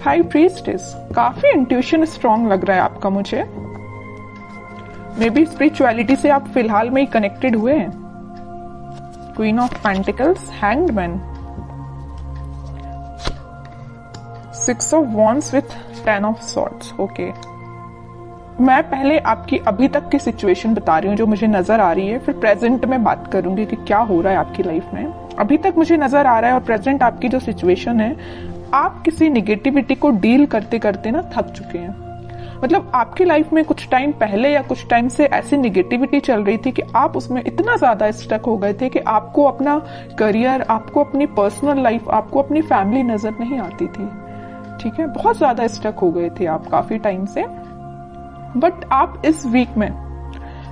High priestess, काफी intuition strong लग रहा है आपका मुझे। मे बी स्पिरिचुअलिटी से आप फिलहाल में ही कनेक्टेड हुए हैं। Queen of pentacles, hanged man, 6 of wands with 10 of swords. Okay, मैं पहले आपकी अभी तक की सिचुएशन बता रही हूँ जो मुझे नजर आ रही है, फिर प्रेजेंट में बात करूंगी कि क्या हो रहा है आपकी लाइफ में। अभी तक मुझे नजर आ रहा है और प्रेजेंट आपकी जो सिचुएशन है, आप किसी निगेटिविटी को डील करते करते ना थक चुके हैं। मतलब आपकी लाइफ में कुछ टाइम पहले या कुछ टाइम से ऐसी निगेटिविटी चल रही थी कि आप उसमें इतना ज्यादा स्टक हो गए थे कि आपको अपना करियर, आपको अपनी पर्सनल लाइफ, आपको अपनी फैमिली नजर नहीं आती थी। ठीक है, बहुत ज्यादा स्टक हो गए थे आप काफी टाइम से। बट आप इस वीक में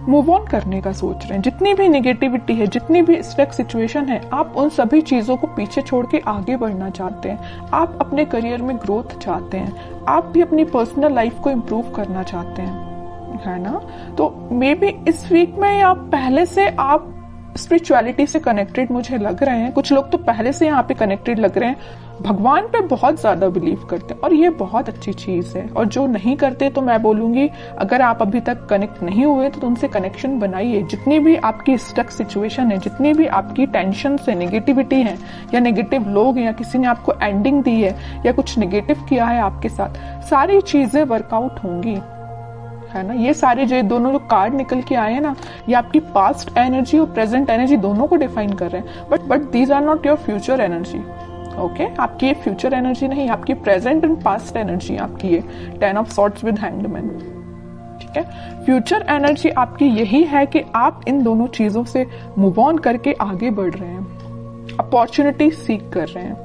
मूव ऑन करने का सोच रहे हैं। जितनी भी नेगेटिविटी है, जितनी भी स्टक सिचुएशन है, आप उन सभी चीजों को पीछे छोड़ के आगे बढ़ना चाहते हैं। आप अपने करियर में ग्रोथ चाहते हैं, आप भी अपनी पर्सनल लाइफ को इम्प्रूव करना चाहते हैं, है ना। तो मे बी इस वीक में आप पहले से आप स्पिरिचुअलिटी से कनेक्टेड मुझे लग रहे हैं। कुछ लोग तो पहले से यहाँ पे कनेक्टेड लग रहे हैं, भगवान पे बहुत ज्यादा बिलीव करते हैं और ये बहुत अच्छी चीज है। और जो नहीं करते तो मैं बोलूंगी, अगर आप अभी तक कनेक्ट नहीं हुए तो उनसे कनेक्शन बनाइए। जितनी भी आपकी स्टक सिचुएशन है, जितनी भी आपकी टेंशन से नेगेटिविटी है, या नेगेटिव लोग, या किसी ने आपको एंडिंग दी है, या कुछ नेगेटिव किया है आपके साथ, सारी चीजें वर्कआउट होंगी, है ना। ये सारे जो दोनों जो कार्ड निकल के आए हैं ना, ये आपकी पास्ट एनर्जी और प्रेजेंट एनर्जी दोनों को डिफाइन कर रहे हैं। But these are not your future energy. Okay, आपकी ये फ्यूचर एनर्जी नहीं, आपकी प्रेजेंट एंड पास्ट एनर्जी आपकी ये 10 of swords with hanged man. ठीक है, फ्यूचर एनर्जी आपकी यही है कि आप इन दोनों चीजों से मूव ऑन करके आगे बढ़ रहे हैं, अपॉर्चुनिटी सीख कर रहे हैं,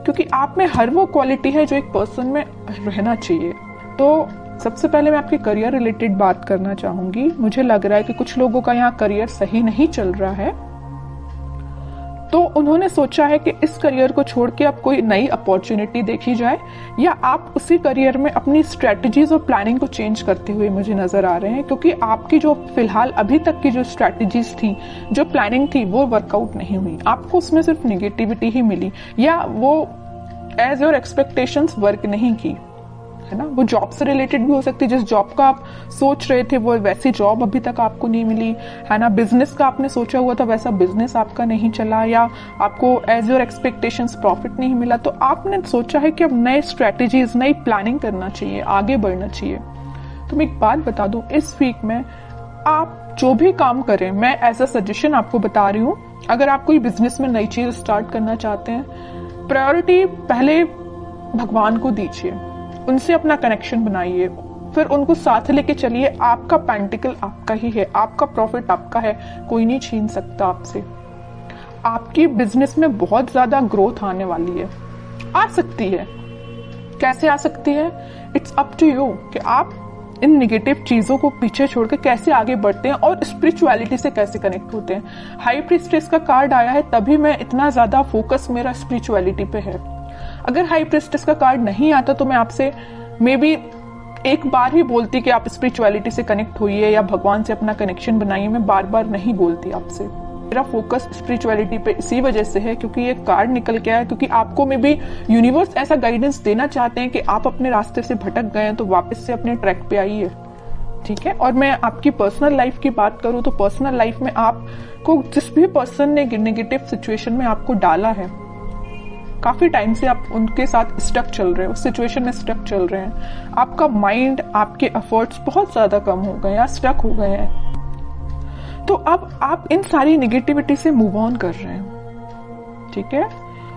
क्योंकि आप में हर वो क्वालिटी है जो एक पर्सन में रहना चाहिए। तो सबसे पहले मैं आपके करियर रिलेटेड बात करना चाहूंगी। मुझे लग रहा है कि कुछ लोगों का यहाँ करियर सही नहीं चल रहा है, तो उन्होंने सोचा है कि इस करियर को छोड़ के अब कोई नई अपॉर्चुनिटी देखी जाए, या आप उसी करियर में अपनी स्ट्रेटजीज और प्लानिंग को चेंज करते हुए मुझे नजर आ रहे हैं। क्योंकि आपकी जो फिलहाल अभी तक की जो स्ट्रेटजीज थी, जो प्लानिंग थी, वो वर्कआउट नहीं हुई, आपको उसमें सिर्फ निगेटिविटी ही मिली, या वो एज योर एक्सपेक्टेशंस वर्क नहीं की, है ना। वो जॉब से रिलेटेड भी हो सकती है, जिस जॉब का आप सोच रहे थे वो वैसी जॉब अभी तक आपको नहीं मिली, है ना। बिजनेस का आपने सोचा हुआ था वैसा बिजनेस आपका नहीं चला, या आपको एज योर एक्सपेक्टेशंस प्रॉफिट नहीं मिला, तो आपने सोचा है कि अब नए स्ट्रेटेजीज, नई प्लानिंग करना चाहिए, आगे बढ़ना चाहिए। तो मैं एक बात बता दूं, इस वीक में आप जो भी काम करें, मैं एज अ सजेशन आपको बता रही हूँ, अगर आप कोई बिजनेस में नई चीज स्टार्ट करना चाहते हैं, प्रायोरिटी पहले भगवान को दीजिए, उनसे अपना कनेक्शन बनाइए, फिर उनको साथ लेके चलिए। आपका पेंटिकल आपका ही है, आपका प्रॉफिट आपका है, कोई नहीं छीन सकता आपसे। आपकी बिजनेस में बहुत ज्यादा ग्रोथ आने वाली है, आ सकती है। कैसे आ सकती है? इट्स अप टू यू कि आप इन नेगेटिव चीजों को पीछे छोड़ के कैसे आगे बढ़ते हैं और स्पिरिचुअलिटी से कैसे कनेक्ट होते हैं। हाई प्रीस्टेस का कार्ड आया है, तभी मैं इतना ज्यादा फोकस मेरा स्पिरिचुअलिटी पे है। अगर हाई प्रीस्टेस का कार्ड नहीं आता तो मैं आपसे मे बी एक बार ही बोलती कि आप स्पिरिचुअलिटी से कनेक्ट होइए या भगवान से अपना कनेक्शन बनाइए। मैं बार बार नहीं बोलती आपसे। मेरा फोकस स्पिरिचुअलिटी पे इसी वजह से है क्योंकि ये कार्ड निकल के आया, क्योंकि आपको में भी यूनिवर्स ऐसा गाइडेंस देना चाहते हैं कि आप अपने रास्ते से भटक गए हैं तो वापस से अपने ट्रैक पे आइए। ठीक है। और मैं आपकी पर्सनल लाइफ की बात करूं तो पर्सनल लाइफ में आपको जिस भी पर्सन ने नेगेटिव सिचुएशन में आपको डाला है, काफी टाइम से आप उनके साथ स्टक चल रहे हैं, उस सिचुएशन में स्टक चल रहे हैं, आपका माइंड, आपके एफर्ट्स बहुत ज्यादा कम हो गए या स्टक हो गए हैं, तो अब आप इन सारी नेगेटिविटी से मूव ऑन कर रहे हैं। ठीक है।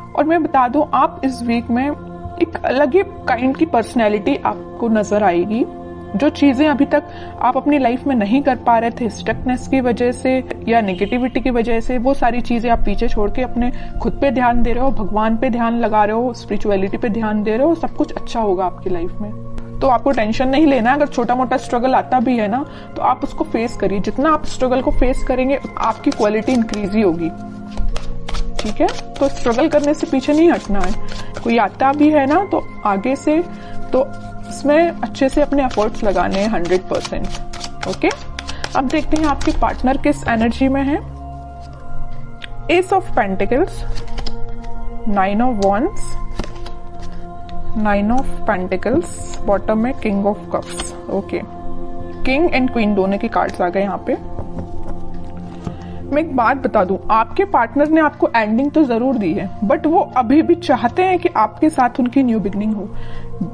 और मैं बता दूं, आप इस वीक में एक अलग ही काइंड की पर्सनैलिटी आपको नजर आएगी। जो चीजें अभी तक आप अपनी लाइफ में नहीं कर पा रहे थे स्टकनेस की वजह से या नेगेटिविटी की वजह से, वो सारी चीजें आप पीछे छोड़ के अपने खुद पे ध्यान दे रहे हो, भगवान पे ध्यान लगा रहे हो, स्पिरिचुअलिटी पे ध्यान दे रहे हो, सब कुछ अच्छा होगा आपकी लाइफ में। तो आपको टेंशन नहीं लेना। अगर छोटा मोटा स्ट्रगल आता भी है ना, तो आप उसको फेस करिए। जितना आप स्ट्रगल को फेस करेंगे आपकी क्वालिटी इंक्रीज ही होगी। ठीक है। तो स्ट्रगल करने से पीछे नहीं हटना है। कोई आता भी है ना तो आगे से तो इसमें अच्छे से अपने एफर्ट्स लगाने हैं 100%। ओके। अब देखते हैं आपके पार्टनर किस एनर्जी में है। Ace of pentacles, 9 of wands, 9 of pentacles, bottom में king of cups. Okay, king and queen दोनों के कार्ड्स आ गए यहाँ पे। मैं एक बात बता दूं, आपके पार्टनर ने आपको एंडिंग तो जरूर दी है, बट वो अभी भी चाहते हैं कि आपके साथ उनकी न्यू बिगनिंग हो।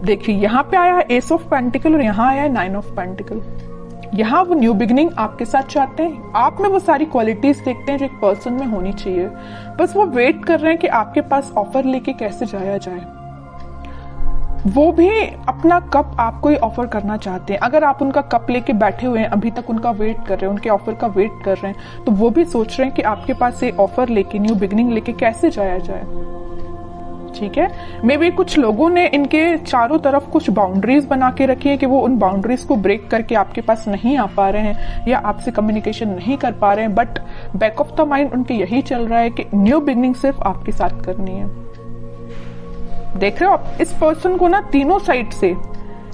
देखिए यहाँ पे आया है एस ऑफ पेंटिकल और यहाँ आया है 9 ऑफ पेंटिकल। यहाँ वो न्यू बिगनिंग आपके साथ चाहते हैं, आप में वो सारी क्वालिटीज देखते हैं जो एक पर्सन में होनी चाहिए, बस वो वेट कर रहे हैं कि आपके पास ऑफर लेके कैसे जाया जाए। वो भी अपना कप आपको ही ऑफर करना चाहते हैं। अगर आप उनका कप लेके बैठे हुए हैं, अभी तक उनका वेट कर रहे हैं, उनके ऑफर का वेट कर रहे हैं, तो वो भी सोच रहे हैं कि आपके पास ये ऑफर लेके, न्यू बिगनिंग लेके कैसे जाया जाए। ठीक है, मे बी कुछ लोगों ने इनके चारों तरफ कुछ बाउंड्रीज बना के रखी है कि वो उन बाउंड्रीज को ब्रेक करके आपके पास नहीं आ पा रहे हैं या आपसे कम्युनिकेशन नहीं कर पा रहे हैं, but back of the mind उनके यही चल रहा है कि न्यू बिगनिंग सिर्फ आपके साथ करनी है। देख रहे हो आप इस पर्सन को ना, तीनों साइड से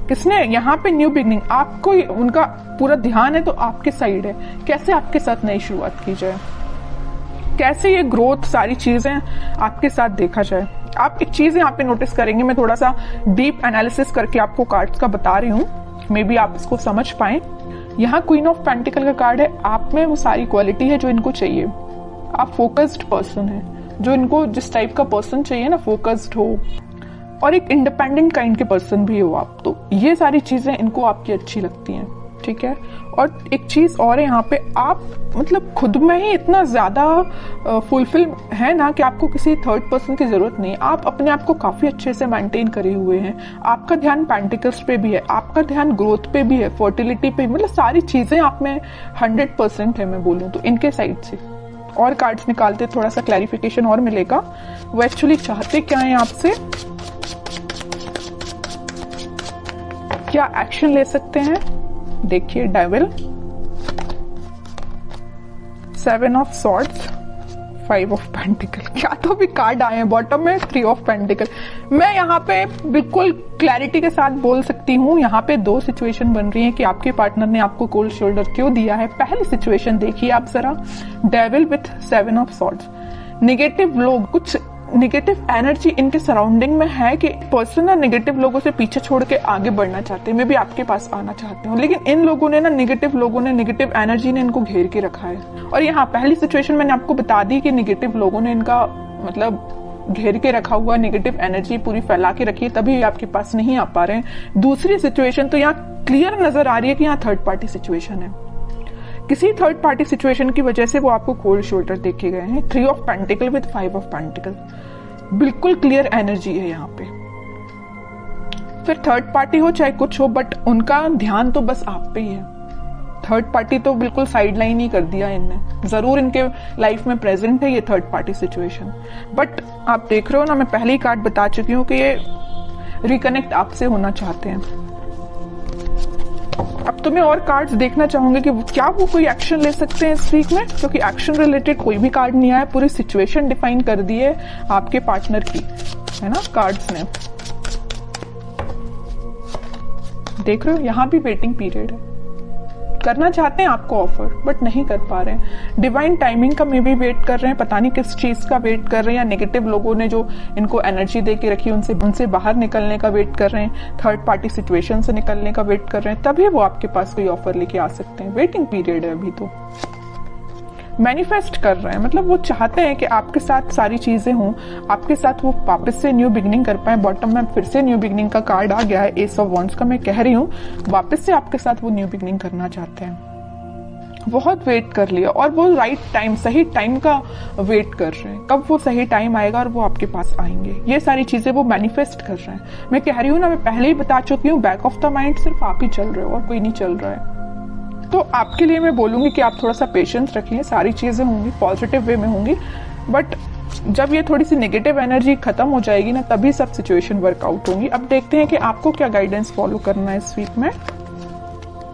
किसने यहाँ पे न्यू बिगनिंग, आपको उनका पूरा ध्यान है तो आपके साइड है, कैसे आपके साथ नई शुरुआत की जाए, कैसे ये ग्रोथ सारी चीजें आपके साथ देखा जाए। आप एक चीज यहाँ पे नोटिस करेंगे, मैं थोड़ा सा डीप एनालिसिस करके आपको कार्ड्स का बता रही हूँ, मे बी आप इसको समझ पाए। यहाँ क्वीन ऑफ पेंटिकल का कार्ड है, आप में वो सारी क्वालिटी है जो इनको चाहिए। आप फोकस्ड पर्सन है, जो इनको जिस टाइप का पर्सन चाहिए ना, फोकस्ड हो और एक इंडिपेंडेंट काइंड के पर्सन भी हो आप, तो ये सारी चीजें इनको आपकी अच्छी लगती हैं। ठीक है, और एक चीज और है यहाँ पे, आप मतलब खुद में ही इतना ज्यादा फुलफिल है ना कि आपको किसी थर्ड पर्सन की जरूरत नहीं। आप अपने आप को काफी अच्छे से मेंटेन करे हुए हैं, आपका ध्यान पेंटिकल्स पे भी है, आपका ध्यान ग्रोथ पे भी है, फर्टिलिटी पे, मतलब सारी चीजें आप में 100% है मैं बोलूँ तो इनके साइड से। और कार्ड्स निकालते थोड़ा सा क्लैरिफिकेशन और मिलेगा, वो एक्चुअली चाहते क्या है आपसे, क्या एक्शन ले सकते हैं। देखिए devil, 7 of swords, 5 of pentacle, क्या तो भी कार्ड आए हैं। बॉटम में 3 ऑफ पेंटिकल। मैं यहाँ पे बिल्कुल क्लैरिटी के साथ बोल सकती हूँ, यहाँ पे दो सिचुएशन बन रही है कि आपके पार्टनर ने आपको कोल्ड शोल्डर क्यों दिया है। पहली सिचुएशन देखिए आप जरा, devil with 7 of swords. Negative लोग, कुछ नेगेटिव एनर्जी इनके सराउंडिंग में है कि पर्सन ना नेगेटिव लोगों से पीछे छोड़ के आगे बढ़ना चाहते हैं, मैं भी आपके पास आना चाहती हूँ, लेकिन इन लोगों ने ना, नेगेटिव लोगों ने, नेगेटिव एनर्जी ने इनको घेर के रखा है। और यहाँ पहली सिचुएशन मैंने आपको बता दी कि नेगेटिव लोगों ने इनका मतलब घेर के रखा हुआ, नेगेटिव एनर्जी पूरी फैला के रखी है, तभी आपके पास नहीं आ पा रहे हैं। दूसरी सिचुएशन तो यहाँ क्लियर नजर आ रही है कि यहाँ थर्ड पार्टी सिचुएशन है, किसी थर्ड पार्टी सिचुएशन की वजह से वो आपको कोल्ड शोल्डर देखे गए हैं। 3 of pentacle with 5 of pentacle, बिल्कुल क्लियर एनर्जी है यहाँ पे। फिर थर्ड पार्टी हो चाहे कुछ हो, बट उनका ध्यान तो बस आप पे ही है। थर्ड पार्टी तो बिल्कुल साइड लाइन ही कर दिया इनने, जरूर इनके लाइफ में प्रेजेंट है ये थर्ड पार्टी सिचुएशन, बट आप देख रहे हो ना, मैं पहले ही कार्ड बता चुकी हूँ कि ये रिकनेक्ट आपसे होना चाहते हैं। अब तो मैं और कार्ड्स देखना चाहूंगी कि क्या वो कोई एक्शन ले सकते हैं इस वीक में, क्योंकि एक्शन रिलेटेड कोई भी कार्ड नहीं आया, पूरी सिचुएशन डिफाइन कर दी है आपके पार्टनर की, है ना कार्ड्स ने। देख रहे हो यहाँ भी वेटिंग पीरियड है, करना चाहते हैं आपको ऑफर बट नहीं कर पा रहे हैं। डिवाइन टाइमिंग का मे भी वेट कर रहे हैं, पता नहीं किस चीज का वेट कर रहे हैं, या नेगेटिव लोगों ने जो इनको एनर्जी दे के रखी उनसे बाहर निकलने का वेट कर रहे हैं, थर्ड पार्टी सिचुएशन से निकलने का वेट कर रहे हैं, तभी वो आपके पास कोई ऑफर लेके आ सकते हैं। वेटिंग पीरियड है अभी तो। मैनिफेस्ट कर रहे हैं, मतलब वो चाहते हैं कि आपके साथ सारी चीजें हों, आपके साथ वो वापस से न्यू बिगनिंग कर पाए। बॉटम में फिर से न्यू बिगनिंग का कार्ड आ गया है, एस ऑफ वॉन्ड्स का। मैं कह रही हूँ वापस से आपके साथ वो न्यू बिगनिंग करना चाहते हैं। बहुत वेट कर लिया और वो राइट टाइम, सही टाइम का वेट कर रहे हैं, कब वो सही टाइम आएगा और वो आपके पास आएंगे। ये सारी चीजें वो मैनिफेस्ट कर रहे हैं। मैं कह रही हूँ ना, मैं पहले ही बता चुकी हूँ, बैक ऑफ द माइंड सिर्फ आप ही चल रहे हो और कोई नहीं चल रहा है। तो आपके लिए मैं बोलूंगी कि आप थोड़ा सा पेशेंस रखिए, सारी चीजें होंगी पॉजिटिव वे में होंगी, बट जब ये थोड़ी सी नेगेटिव एनर्जी खत्म हो जाएगी ना, तभी सब सिचुएशन वर्कआउट होंगी। अब देखते हैं कि आपको क्या गाइडेंस फॉलो करना है इस वीक में।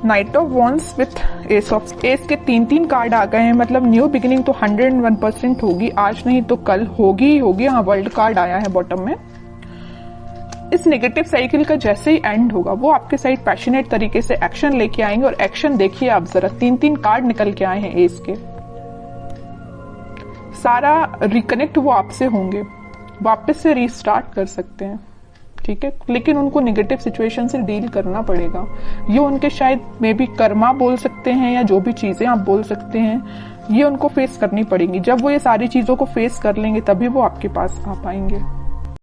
Night of wands with S of, S के 3 कार्ड आ गए हैं, मतलब न्यू बिगिनिंग तो 101% होगी, आज नहीं तो कल होगी ही होगी। हाँ, वर्ल्ड कार्ड आया है बॉटम में। इस नेगेटिव साइकिल का जैसे ही एंड होगा, वो आपके साइड पैशनेट तरीके से एक्शन लेके आएंगे। और एक्शन देखिए आप जरा, 3 कार्ड निकल के आए हैं एस के। सारा रिकनेक्ट वो आपसे होंगे, वापस से रीस्टार्ट कर सकते हैं। ठीक है, लेकिन उनको नेगेटिव सिचुएशन से डील करना पड़ेगा। ये उनके शायद मे बी कर्मा बोल सकते हैं या जो भी चीजें आप बोल सकते हैं, ये उनको फेस करनी पड़ेंगी। जब वो ये सारी चीजों को फेस कर लेंगे तभी वो आपके पास आ पाएंगे।